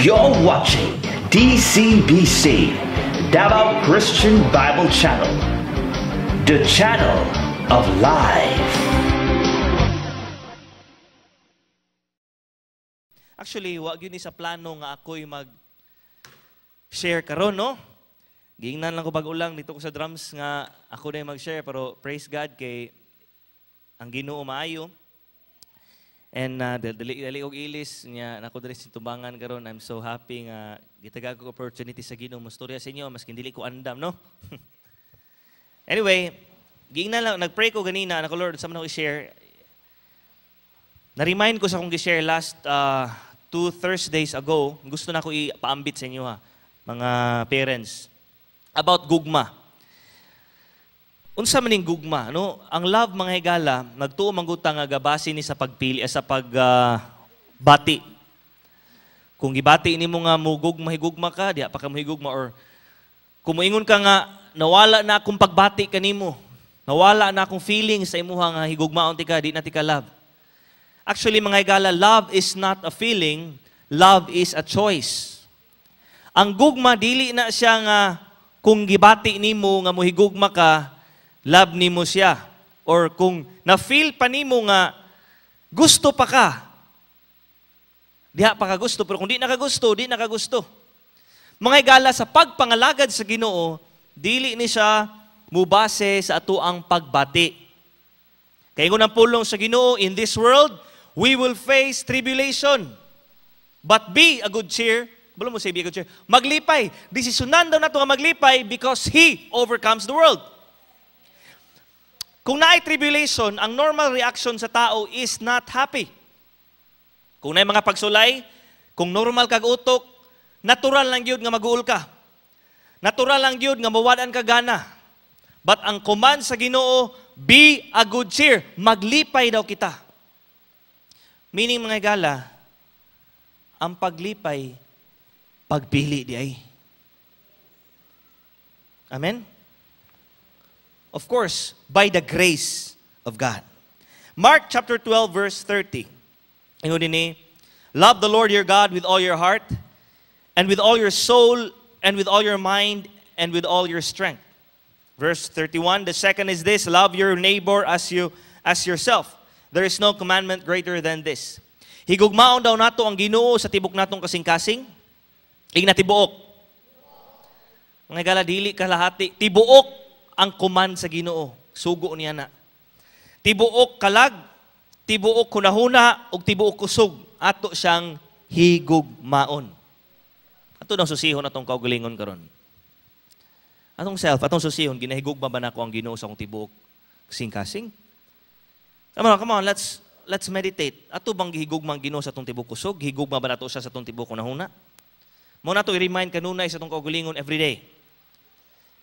You're watching DCBC, Davao Christian Bible Channel, the channel of life. Actually, wag yun sa plano nga ako'y mag-share karon, no? Giingnan lang ko bag-ulang dito ko sa drums nga ako na mag-share, pero praise God kay ang Ginoo maayo. And dali og ilis niya nako diri sa tumbangan karon. I'm so happy nga gitagag ko opportunity sa Ginoo mo storya sa inyo maski dili ko andam, no? Anyway, giingnan lang nagpray ko ganina nako Lord sa man ako i-share. Na-remind ko sa akong gi-share last 2 Thursdays ago. Gusto na ko ipaambit sa inyo ha, mga parents, about gugma. Unsa maning gugma, no? Ang love mga higala, nagtuo manguta nga gabasi ni sa pagpili sa pagbati. Kung gibati nimo nga mugugma higugma ka, diha pa ka mohigugma, or kung moingon ka nga nawala na akong pagbati kanimo, nawala na akong feeling sa imuha nga higugmaon ti ka, di na ti ka love. Actually mga higala, love is not a feeling, love is a choice. Ang gugma dili na siya nga kung gibati nimo nga mohigugma ka, love nimo siya. Or kung na-feel pa nimo nga gusto pa ka, diha pa ka gusto. Pero kung di nakagusto, di nakagusto. Mga higala, sa pagpangalagad sa Ginoo, dili ni siya mubase sa atuang pagbati. Kaya kung ang pulong sa Ginoo, in this world, we will face tribulation. But be a good cheer. Balo mo say be a good cheer. Maglipay. Desisyonan daw na ito nga maglipay because He overcomes the world. Kung naay tribulation, ang normal reaction sa tao is not happy. Kung naay mga pagsulay, kung normal kag utok, natural lang yun nga mag-uul ka. Natural lang yun nga mawadan ka gana. But ang command sa Ginoo, be a good cheer. Maglipay daw kita. Meaning mga higala, ang paglipay, pagpili di ay. Amen? Of course, by the grace of God. Mark chapter 12 verse 30. Ingon ni, love the Lord your God with all your heart, and with all your soul, and with all your mind, and with all your strength. Verse 31, the second is this, love your neighbor as yourself. There is no commandment greater than this. Higugmaon daw nato ang Ginoo sa tibok natong kasing-kasing. Tibuok. Mga higala, dili kalahati. Tibuok ang command sa Ginoo. Sugo niya na. Tibuok kalag, tibuok kunahuna, ug tibuok kusog. Ato siyang higugmaon. Ato nang susihon atong kaugalingon karon. Atong self, atong susihon, ginahigugma ba nako ang Ginoo sa akong tibuok kasing-kasing? Come on, let's meditate. Ato bang gihigugma ang Ginoo sa atong tibuok kusog? Higugma ba nato siya sa atong tibuok kunahuna? Mo nato i-remind kanunay sa atong kaugalingon every day.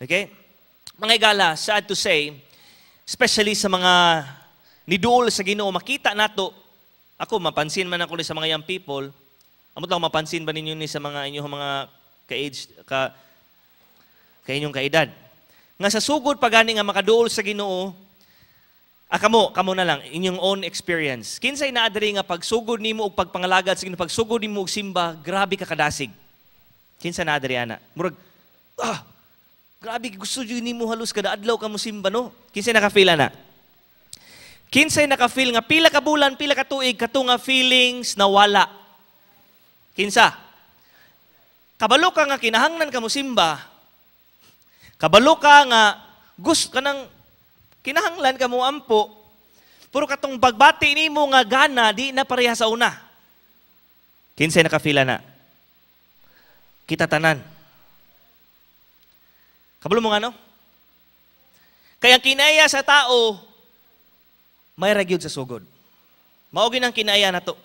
Okay? Mga higala, sad to say, especially sa mga niduol sa Ginoo, makita nato, ako mapansin man ako sa mga young people, amot lang mapansin ba ninyo ni sa mga inyong mga ka-age, inyong kaedad. Nga sa sugod pa gani nga makaduol sa Ginoo, kamo na lang, inyong own experience. Kinsay naadiri nga pagsugod nimo og pagpangalagad sa Ginoo, pagsugod nimo og simba, grabe ka kadasig. Kinsay naadiri ana? Murag, grabe, gusto yun ni mo halos kada adlaw ka mo simba, no? Kinsay nakafeel na? Kinsay nakafeel nga pila ka bulan, pila ka tuig, kato nga feelings na wala. Kinsa? Kabalo ka nga kinahanglan ka mo simba. Kabalo ka nga gusto ka nang kinahanglan ka mo ampo. Pero katong pagbati nimo nga gana, di na pareha sa una. Kinsay nakafeel na? Kita tanan. Kabalo mo nga, no? Kaya kinaya sa tao, may ragyod sa sugod. Maugin ang kinaya na to.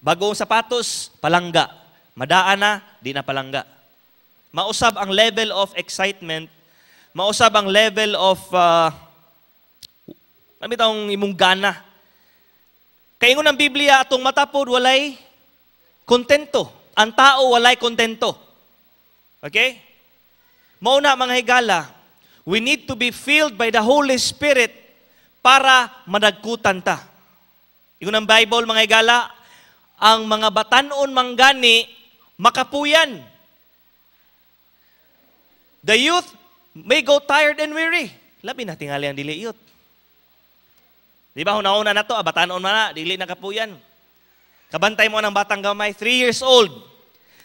Bagong sapatos, palangga. Madaan na, di na palangga. Mausab ang level of excitement, mausab ang level of, namitang imong gana. Kaya ingon ang Biblia, atong matapod, walay kontento. Ang tao, walay kontento. Okay? Mauna mga higala, we need to be filled by the Holy Spirit para madagkutan ta. Ingon ang Bible mga higala, ang mga batanon manggani makapuyan. The youth may go tired and weary. Labi na tingali ang dili youth. Di ba, una-una na to, batanon na, dili na kapuyan. Kabantay mo ng batang gamay, 3 years old.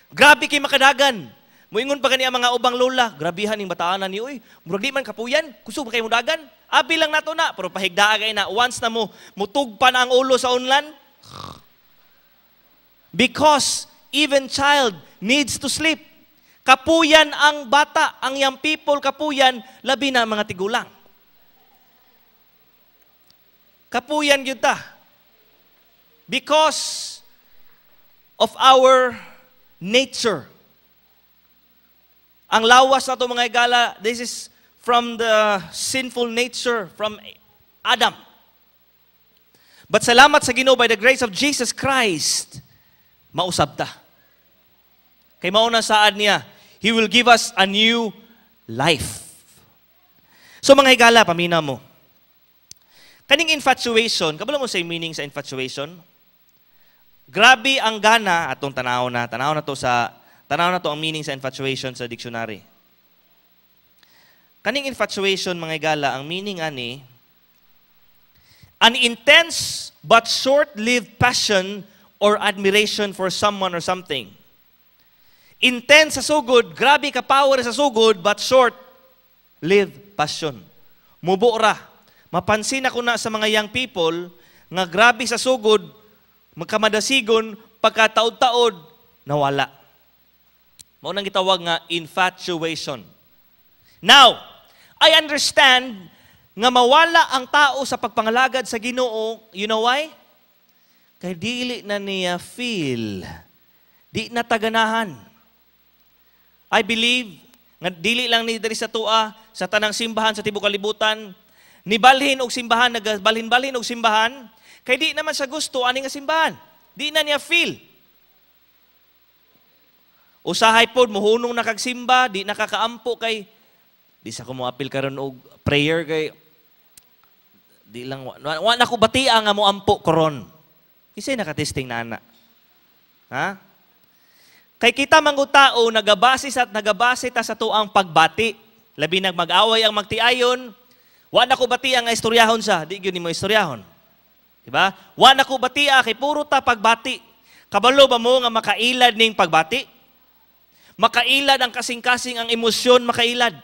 Grabe kay makadagan. Muingon pa kani ang mga ubang lola, grabihan ning bataanan ni, uy, murag di man kapuyan, kusog kay mudagan. Abi lang nato na, pero pahigdaa kay na, once na mo, mutugpan ang ulo sa unlan. Because even child needs to sleep. Kapuyan ang bata, ang young people kapuyan, labi na mga tigulang. Kapuyan gyud ta. Because of our nature. Ang lawas na to mga igala, this is from the sinful nature from Adam. But salamat sa Ginoo, by the grace of Jesus Christ, mausab ta. Kay mauna saad niya, He will give us a new life. So mga higala, pamina mo. Kaning infatuation, kabalo mo sa meaning sa infatuation? Grabe ang gana atong tanaw na to ang meaning sa infatuation sa dictionary. Kaning infatuation mga higala, ang meaning ani, an intense but short-lived passion or admiration for someone or something. Intense sa sugod, grabe ka power sa sugod, but short-lived passion. Mubo ra. Mapansin ako na sa mga young people, nga grabe sa sugod, magkamadasigon, pagkataod-taod, nawala. Maunang gitawag nga infatuation. Now, I understand nga mawala ang tao sa pagpangalagad sa Ginoo, you know why? Kay dili na niya feel. Di na taganahan. I believe, nga dili lang ni diri sa tua, sa tanang simbahan sa tibuok kalibutan, nibalhin og simbahan, nagbalhin-balhin og simbahan, kay di naman sa gusto ani nga simbahan. Di na niya feel. Usahay pod muhunong nakagsimba, di nakakaampo kay di sa ko mo apil karon og prayer kay di lang wa na ko batia nga mo ampo karon. Kisay nakatesting na ana. Ha? Kay kita mango tao nagabase ta sa tuang pagbati. Labi nag mag-away ang magtiayon, wa na ko batia nga istoryahon sa, di gyud nimo istoryahon. Di ba? Wa na ko batia kay puro ta pagbati. Kabalo ba mo nga makailad ning pagbati? Makailad ang kasing-kasing ang emosyon, makailad.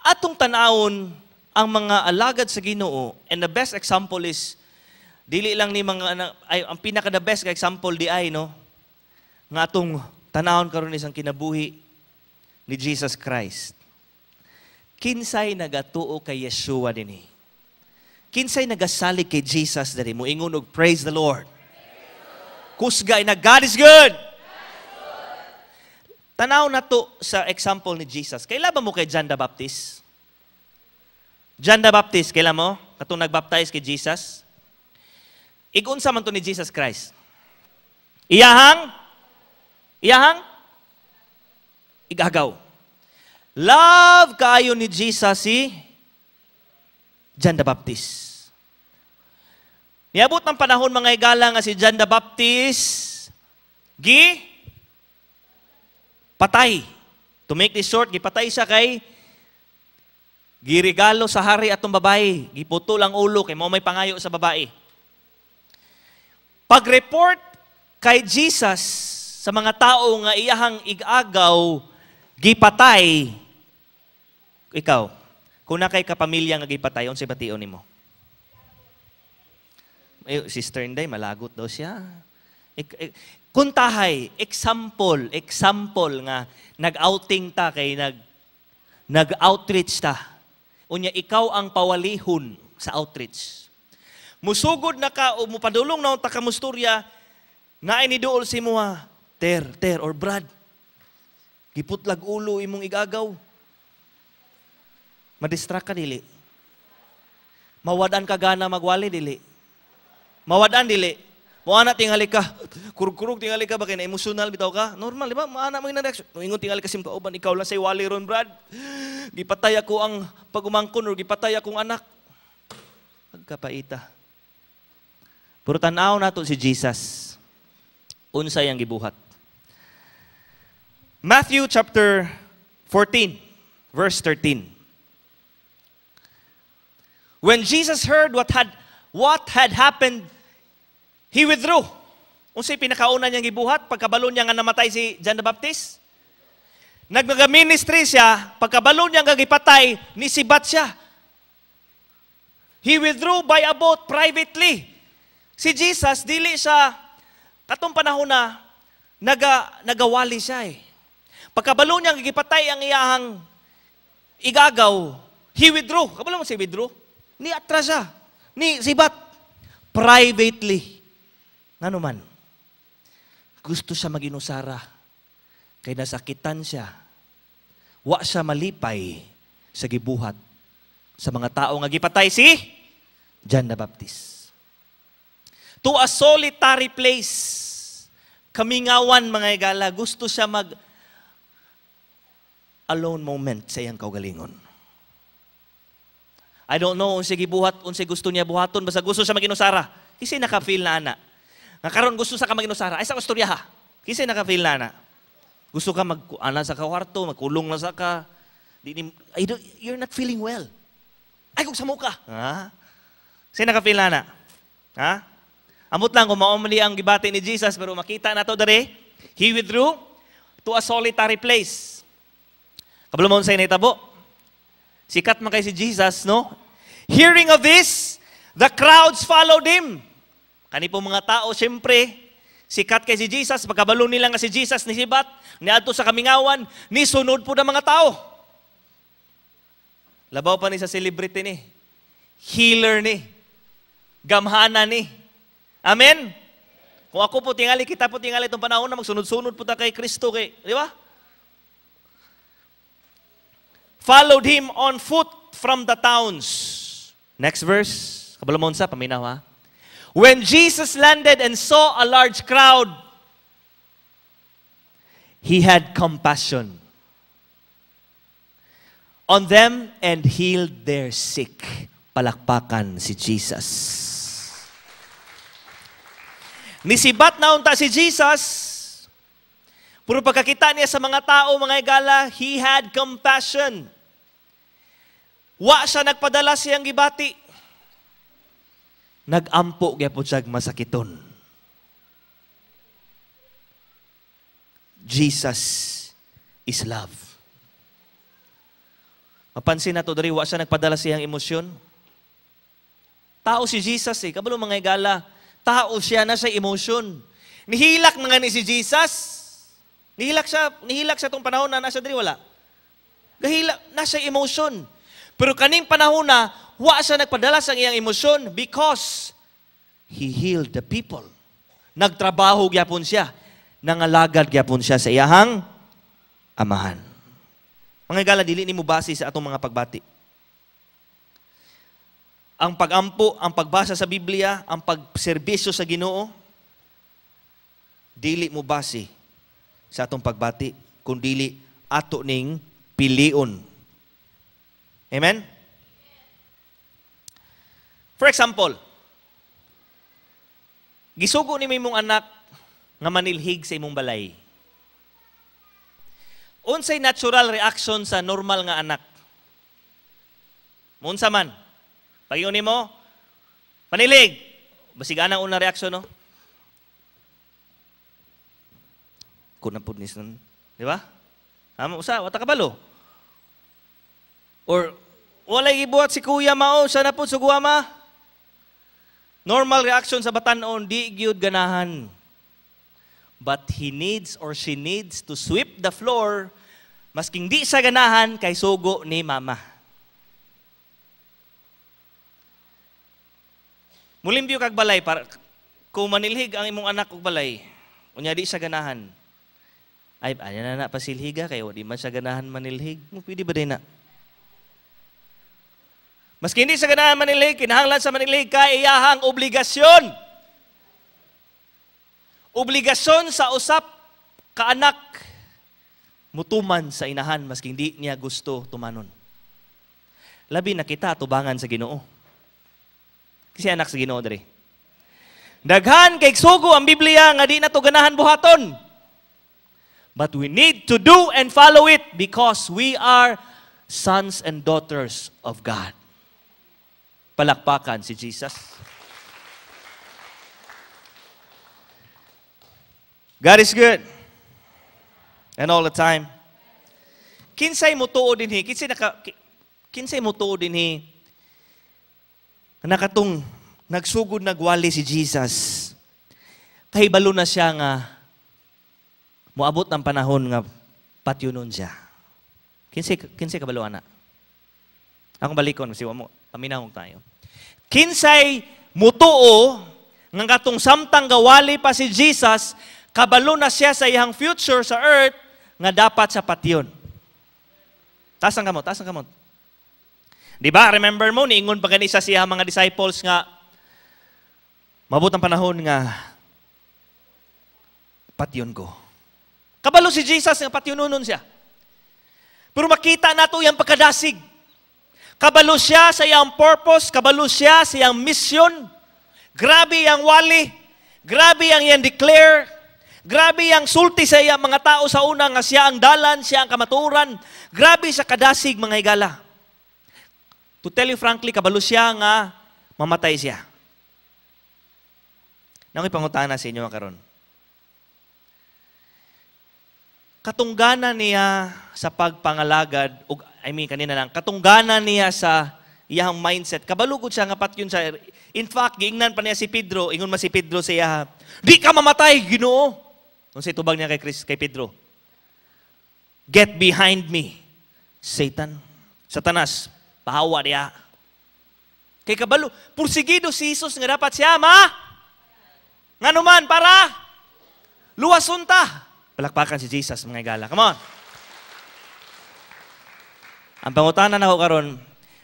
Atong tanawon ang mga alagad sa Ginoo, and the best example is dili lang ni mga ay ang pinaka the best example di ay no nga atong tanawon karon isang kinabuhi ni Jesus Christ. Kinsay nagatuo kay Yeshua dinhi? Kinsay nagasalig kay Jesus diri? Moingon og praise the Lord. Kusgay na God is good. Tanaw na to sa example ni Jesus. Kaila ba mo kay John the Baptist? John the Baptist, kaila mo? Katong nagbaptize kay Jesus? Igunsa man to ni Jesus Christ. Iyahang igagaw. Love kaayo ni Jesus si John the Baptist. Niabot ng panahon mga igala nga si John the Baptist patay. To make this short, gipatay siya kay girigalo sa hari atong babae. Giputol ang ulo kay mao may pangayo sa babae. Pag-report kay Jesus sa mga tao nga iyahang igagaw, gipatay, ikaw, kung na kay kapamilya nga gipatay, unsay bation nimo? Sister Inday, malagot daw siya. Kuntahay, example nga, nag-outing ta kay nag-outreach ta. Unya, ikaw ang pawalihon sa outreach. Musugod na ka o mupadulong na ta kamusturya na iniduol si mo ha, ter or brad. Giputlag ulo imong igagaw. Madistract ka dili. Mawadan ka gana magwali dili. Mawadan dili. Moana tingali ka. Kurug-kurug tingali ka ba kay na emotional bitaw ka? Normal di ba? Maana mo reaction. Ingon tingali ka sim kauban ikaw lang say wali ron brad. Gipatay ako ang pagumangkon or gipatay akong anak. Pagkapaita. Puro tanaw nato si Jesus. Unsay ang gibuhat. Matthew chapter 14, verse 13. When Jesus heard what had happened, he withdrew. Unsay pinakauna niyang gibuhat pagkabalo niya nga namatay si John the Baptist? Nagnaga-ministry siya, pagkabalo niya nga gipatay, nisibat siya. He withdrew by a boat privately. Si Jesus, dili siya, katong panahon na, nagawali siya eh. Pagkabalo niya gipatay ang iyahang igagaw, he withdrew. Kabalo mo si withdrew? Ni atras siya. Ni sibat. Privately. Ngano man? Gusto siya maginusara. Kay nasakitan siya. Wa siya malipay sa gibuhat sa mga tao nga gipatay si John the Baptist. To a solitary place. Kamingawan mga igala. Gusto siya alone moment sa iyang kaugalingon. I don't know unsay gibuhat, unsay gusto niya buhaton, basta gusto siya maginusara. Kasi naka-feel na ana. Nga karon gusto sa ka maginusara. Ay sa istorya ha. Kasi naka-feel na ana. Gusto ka ana sa kwarto, magkulong na sa ka. You're not feeling well. Ay kung samo ka. Ha? Kasi naka-feel na ana. Ha? Amot lang kung maumali ang gibati ni Jesus, pero makita na to dere. He withdrew to a solitary place. Kabalo mo sa initabo. Sikat man kay si Jesus, no? Hearing of this, the crowds followed him. Kani po mga tao, siyempre, sikat kay si Jesus, pagkabalo nila nga si Jesus ni sibat, niadto sa kamingawan, ni sunod po ng mga tao. Labaw pa ni sa celebrity ni. Healer ni. Gamhana ni. Amen? Kung ako po tingali, kita po tingali itong panahon na magsunod-sunod po ta kay Kristo, di ba? Followed him on foot from the towns. Next verse. Kabalo mo sa paminaw ha. When Jesus landed and saw a large crowd, he had compassion on them and healed their sick. Palakpakan si Jesus. Nisibat na unta si Jesus. Puro pagkakita niya sa mga tao, mga igala, he had compassion. Wa siya nagpadala siyang gibati. Nagampo gyapon siya masakiton. Jesus is love. Mapansin na to diri, wa siya nagpadala siyang emosyon. Tao si Jesus eh, kabalo mga igala, tao siya na siya emosyon. Nihilak mga ni si Jesus. Nihilak siya tong panahon na nasa diri wala. Gahilak na siya emotion. Pero kaning panahon na wa siya nagpadala sa iyang emosyon because he healed the people. Nagtrabaho gyapon siya, nangalagad gyapon siya sa iyahang amahan. Mga igala, dili nimo base sa atong mga pagbati. Ang pagampo, ang pagbasa sa Biblia, ang pagserbisyo sa Ginoo, dili mo base sa atong pagbati, kundili ato ning pilion. Amen? For example, gisugo ni imong anak nga manilhig sa imong balay. Unsay natural reaction sa normal nga anak? Munsa man. Pag-ingon nimo, panilig. Basig anang unang reaksyon, no? Kuna po nisan. Di ba? Usa, wata kabalo. Or, walay gibuhat si kuya mao, siya na po suguama. Normal reaction sa batanon, di gyud ganahan. But he needs or she needs to sweep the floor, masking di sa ganahan kay sugo ni mama. Mulimpyo kag balay, para, kung manilhig ang imong anak og balay, unya di sa ganahan, ay, anya na pasilhiga kayo, di man sa ganahan manilhig, pwede ba din na? Maski hindi sa ganahan manilhig, kinahanglan sa manilhig kay iyahang obligasyon. Obligasyon sa usap ka anak mutuman sa inahan maski hindi niya gusto tumanon. Labi na kita tubangan sa Ginoo. Kasi anak sa Ginoo diri. Daghan kay sugo ang Biblia nga di na to ganahan buhaton. But we need to do and follow it because we are sons and daughters of God. Palakpakan si Jesus. God is good. And all the time. Kinsay mo tuo dinhi, kinsay mo tuo dinhi nakatong nagsugod nagwali si Jesus. Kahibalo na siya nga moabot ng panahon nga patyunon siya. Kinsay kabalo ana? Akong balikon kasi mo paminahon tayo. Kinsay mutuo nga katong samtang gawali pa si Jesus, kabalo na siya sa iyang future sa earth nga dapat sa patyon. Taas ang kamot. Di ba? Remember mo, niingon pa ganisa siya mga disciples nga mabot ang panahon nga patyon ko. Kabalo si Jesus nga patyonunon siya. Pero makita nato yung pagkadasig. Kabalo siya sa iyang purpose, kabalo siya sa iyang mission. Grabe ang wali. Grabe ang iyang declare. Grabe ang sulti sa iyang mga tao sa una nga siya ang dalan, siya ang kamaturan. Grabe sa kadasig mga higala. To tell you frankly, kabalo siya nga mamatay siya. Nang ipangutana sa inyo karon. Katunggana niya sa pagpangalagad, kanina lang, katunggana niya sa iyang mindset. Kabalugod siya nga patyon siya. In fact, giingnan pa niya si Pedro, ingon man si Pedro sa iya, di ka mamatay, Ginoo. Kung si tubag niya kay Pedro, get behind me, Satan. Satanas, pahawa niya. Kay kabalo, pursigido si Jesus nga dapat siya, nga naman, para luwasunta. Palakpakan si Jesus, mga igala. Come on. Ang pangutanan ako karon,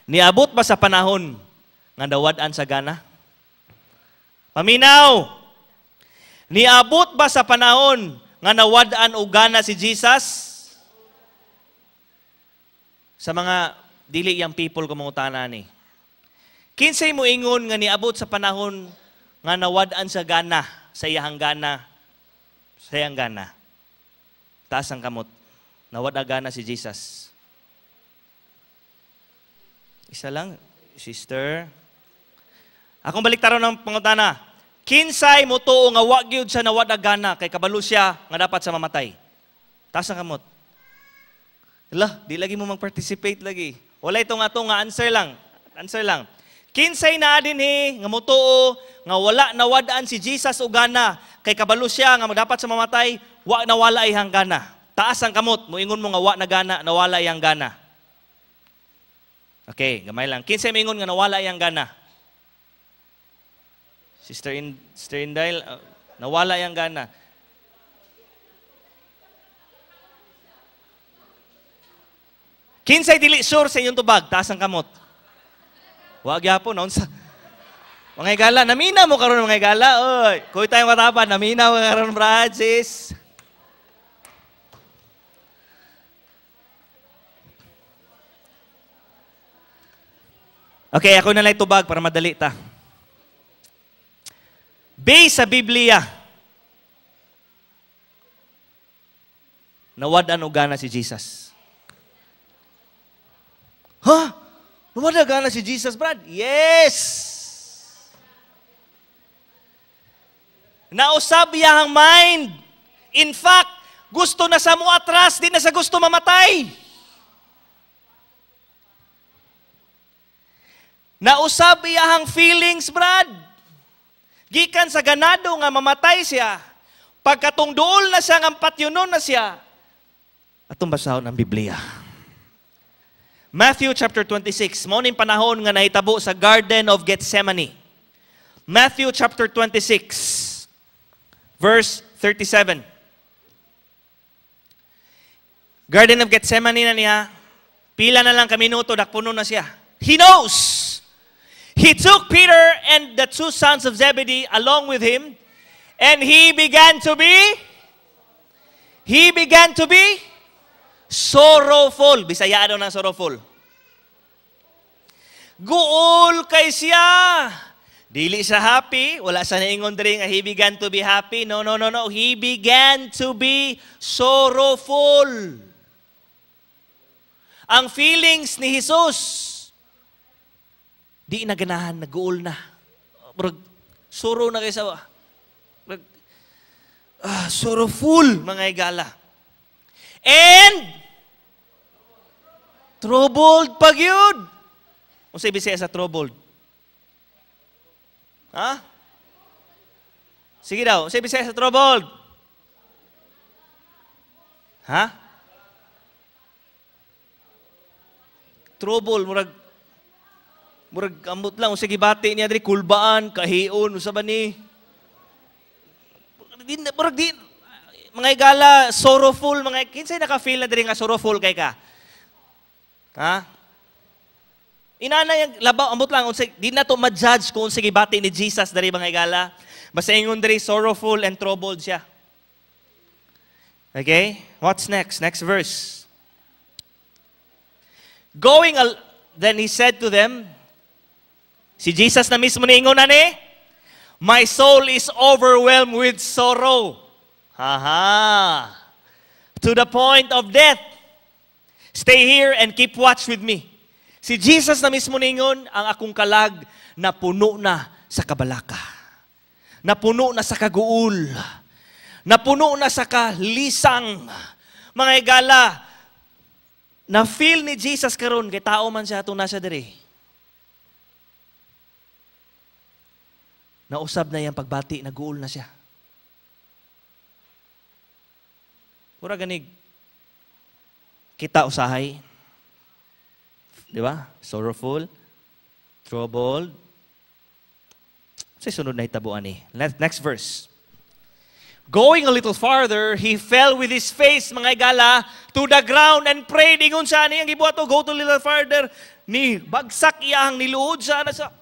niabot ba sa panahon nga dawad-an sa gana? Paminaw! Niabot ba sa panahon nga nawad-an og gana si Jesus? Sa mga dili yang people kumungutana ni. Kinsay mo ingon nga niabot sa panahon nga nawad-an sa gana, sa iyang gana, sa iyang gana. Taas ang kamot. Nawad-an gana si Jesus. Isa lang, sister. Akong baliktaron ng pangutana. Kinsay mo tuo nga wa gyud sa nawad-an gana kay kabalo siya nga dapat sa mamatay. Taas ang kamot. Di lagi mo mag-participate lagi. Wala ito nga answer lang. Answer lang. Kinsay na dinhi nga mutuo nga wala nawad-an si Jesus og gana kay kabalo siya nga dapat sa mamatay, wa nawala iyang gana. Taas ang kamot, moingon mo nga wa na gana, nawala iyang gana. Okay, gamay lang. Kinsay moingon nga nawala iyang gana? Sister Indail, nawala iyang gana. Kinsay dili sure sa inyong tubag, taas ang kamot. Wa gyapon unsa. Mga higala, namina mo karon mga higala. Oy, kuy tayong matapan, namina mo karon brad sis. Okay, ako na lang tubag para madali ta. Based sa Biblia, nawad-an og gana si Jesus. Ha? Nawad-an gana si Jesus, Brad? Yes! Nausab iyang mind. In fact, gusto na sa mo atras, di na sa gusto mamatay. Nausab iyang feelings, Brad. Gikan sa ganado nga mamatay siya. Pagkatong duol na siya, ng patyunon na siya. Atong basahon ang Biblia. Matthew chapter 26. Mauning panahon nga nahitabo sa Garden of Gethsemane. Matthew chapter 26. Verse 37. Garden of Gethsemane na niya. Pila na lang kaminuto, dakpuno na siya. He knows. He took Peter and the two sons of Zebedee along with him, and he began to be sorrowful. Bisaya daw ng sorrowful. Guol kay siya. Dili siya happy. Wala sa naingon diri nga he began to be happy. No. He began to be sorrowful. Ang feelings ni Jesus, di na ganahan, nag-uol na. Sorrow na kayo sa... sorrowful, mga higala. And, troubled pag yun. Kung sa ibig sa troubled? Ha? Sige daw, sa ibig sa troubled? Ha? Trouble, murag amot lang. Kung sige bati niya, kulbaan, kahion, usa ba ni? Mga higala, sorrowful, kinsay naka-feel na diri nga sorrowful kay ka? Ha? Inana yung labaw, ambot lang, di na to ma-judge kung sige bati ni Jesus dari mga higala. Basta ingon dari sorrowful and troubled siya. Okay? What's next? Next verse. Then he said to them, si Jesus na mismo ni ingon na ni, my soul is overwhelmed with sorrow. To the point of death. Stay here and keep watch with me. Si Jesus na mismo ningon, ang akong kalag na puno na sa kabalaka. Na puno na sa kaguul. Na puno na sa kalisang. Mga higala, na feel ni Jesus karon kay tao man siya atong nasa diri. Nausab na yang pagbati, naguul na siya. Pura ganig kita usahay. Di ba? Sorrowful, troubled. Sa sunod na hitabuan ni. Next verse. Going a little farther, he fell with his face, mga higala, to the ground and prayed. Ingon siya niyang gibuhato, go to a little farther. Ni bagsak iyang niluod siya na sa...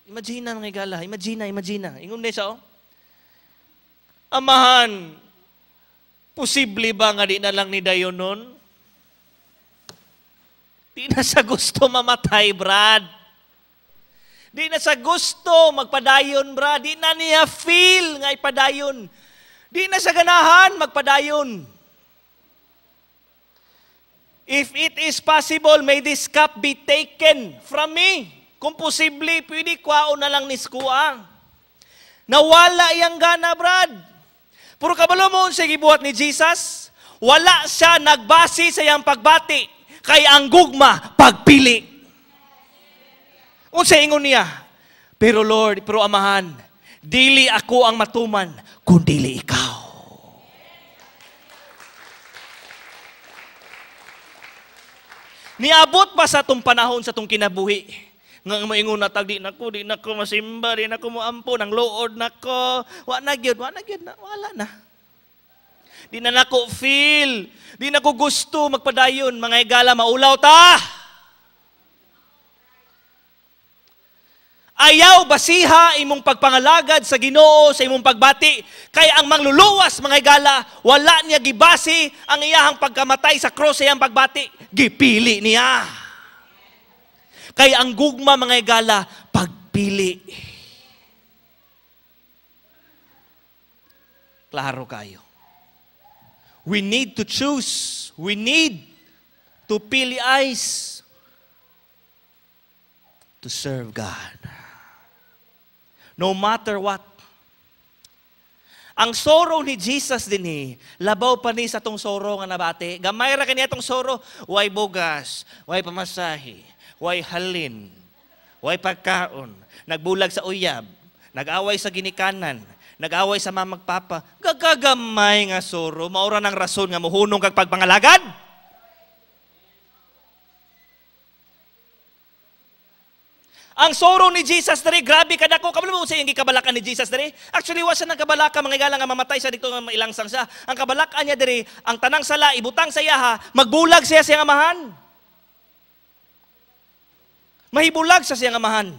Imagine mga higala, imagine. Ingon na siya, Amahan, posible ba nga di na lang ni dayon nun? Di na sa gusto mamatay, Brad. Di na sa gusto magpadayon, Brad. Di na niya feel nga ipadayon. Di na sa ganahan magpadayon. If it is possible, may this cup be taken from me. Kung posible, pwede kwaon na lang niskuang. Nawala iyang gana, Brad. Pero kabalo mo sa gibuhat ni Jesus, wala siya nagbase sa iyang pagbati. Kay ang gugma, pagpili. Unsa ingon niya? Pero Lord, pero Amahan, dili ako ang matuman, kundi ikaw. Niabot pa sa itong panahon, sa itong kinabuhi. Nga maingon na tag, di na ko masimba, di na ko moampo, nang lood na ko. Wala na. Di na nako feel, di na ko gusto magpadayon, mga higala, maulaw ta. Ayaw basiha imong pagpangalagad sa Ginoo sa imong pagbati. Kay ang mangluluwas, mga higala, wala niya gibasi ang iyahang pagkamatay sa cross sa iyang pagbati. Gipili niya. Kay ang gugma, mga higala, pagpili. Klaro kayo. We need to choose. We need to pili eyes to serve God. No matter what. Ang sorrow ni Jesus din labaw pa ni sa tong sorrow nga nabati. Gamay ra kaniya tong sorrow, way bugas, way pamasahe, way halin, way pagkaon, nagbulag sa uyab, nag-away sa ginikanan, nag-away sa mamagpapa, gagagamay nga sorrow, maura ng rason nga muhunong kag pagpangalagad. Ang sorrow ni Jesus diri, grabe kadako. Kabalo mo sa iyang gikabalakan ni Jesus diri? Actually, wasa nang kabalaka, mga higala nga mamatay sa dito nga mailangsang siya. Ang kabalakan niya diri, ang tanang sala, ibutang sa iyaha, magbulag siya sa iyang amahan. Mahibulag sa siyang amahan.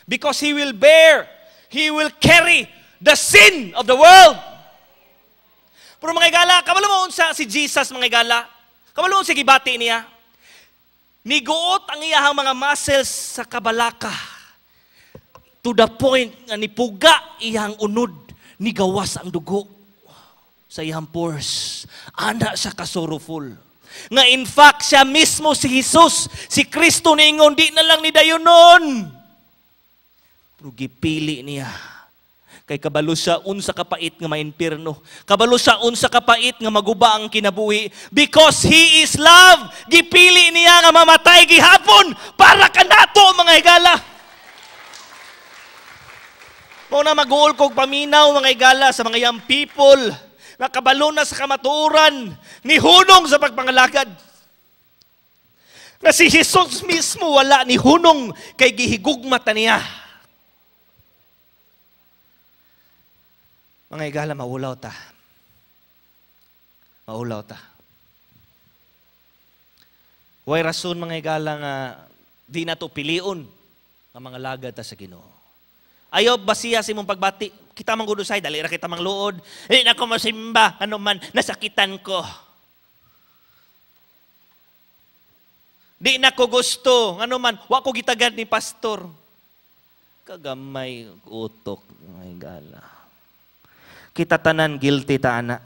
Because He will carry the sin of the world. Pero mga higala, kabalo mo unsa si Jesus, mga higala? Kabalo mo sa gibati niya? Niguot ang iyahang mga muscles sa kabalaka. To the point nga nipuga iyang unod, nigawas ang dugo sa iyang pores. Ana siya kasorrowful. Nga in fact, siya mismo si Jesus, si Kristo niingon, di na lang ni dayonon. Pero gipili niya. Kay kabalo siya unsa kapait nga mainperno. Kabalo siya unsa kapait nga maguba ang kinabuhi. Because He is love. Gipili niya nga mamatay gihapon para kanato mga higala. Mao na mag-uol kog paminaw mga higala sa mga young people. Nakabalo na sa kamatuoran. Nihunong sa pagpangalagad. Na si Jesus mismo wala ni hunong kay gihigugmata niya. Mga higala, maulaw ta. Maulaw ta. Way rason mga higala nga di na to pilion ang mga lagad ta sa Ginoo. Ayaw basiya sa imong pagbati. Kita mang gudusay, dali ra kita mang luod. Di na ko masimba, ano man, nasakitan ko. Di na ko gusto, ano man, wa ko gitagad ni pastor. Kagamay utok, mga higala. Kita tanan guilty ta ana.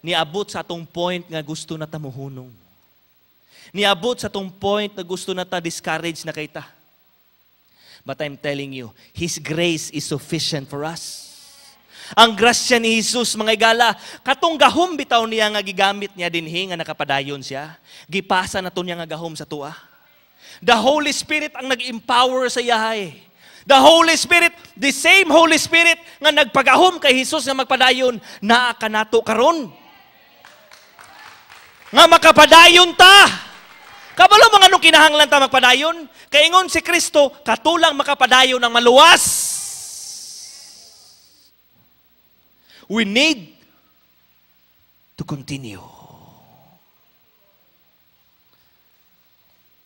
Niabot sa atong point nga gusto na ta muhunong. Niabot sa atong point na gusto na ta discourage na kay ta. But I'm telling you, His grace is sufficient for us. Ang grasya ni Jesus, mga higala, katong gahom bitaw niya nga gigamit niya dinhi nga nakapadayon siya. Gipasa na to niya nga gahom sa tua. The Holy Spirit ang nag-empower sa yahay. The Holy Spirit, the same Holy Spirit nga nagpagahom kay Jesus nga magpadayon, naa kanato karon. Nga makapadayon ta. Kabalo mga anong kinahanglan ta magpadayon? Kaingon si Kristo, katulang makapadayon ng maluwas. We need to continue.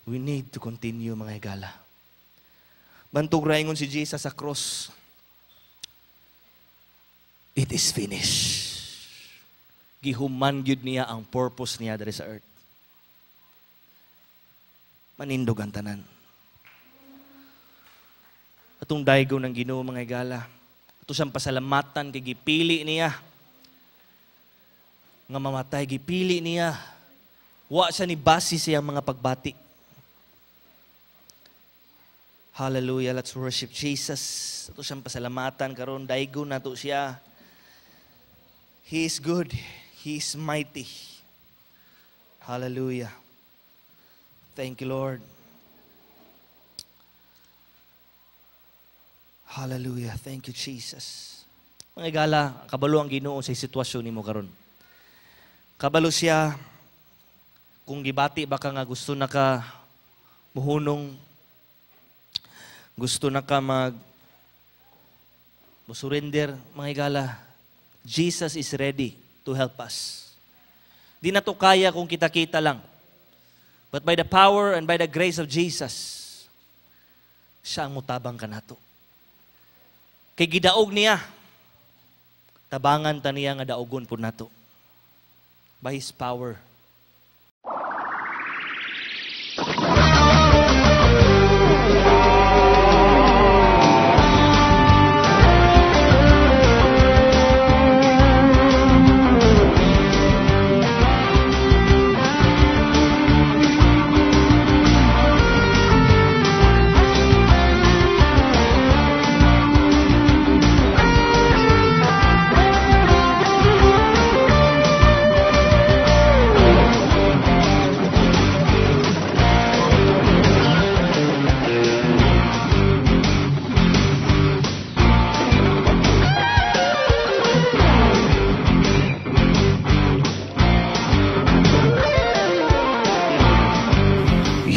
We need to continue mga higala. Bantog raingon si Jesus sa cross. It is finished. Gihuman gyud niya ang purpose niya diri sa earth. Manindog ang tanan. Atong daygo ng Ginoo mga higala. Ato siyang pasalamatan kay gipili niya nga mamatay, gipili niya. Wa siya ni base sa mga pagbati. Hallelujah, let's worship Jesus. Ito siyang pasalamatan karon, daigo na to siya. He is good. He is mighty. Hallelujah. Thank you, Lord. Hallelujah. Thank you, Jesus. Mga higala, kabalo ang Ginoo sa sitwasyon nimo karon. Kabalo siya kung gibati baka nga gusto na ka muhunong, gusto na ka surrender, mga higala, Jesus is ready to help us. Di na to kaya kung kita-kita lang. But by the power and by the grace of Jesus, siya ang mutabang kanato. Kay gidaog niya, tabangan ta niya nga daogon po nato. By His power.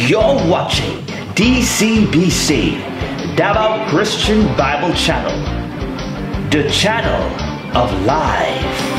You're watching DCBC, Davao Christian Bible Channel, the channel of life.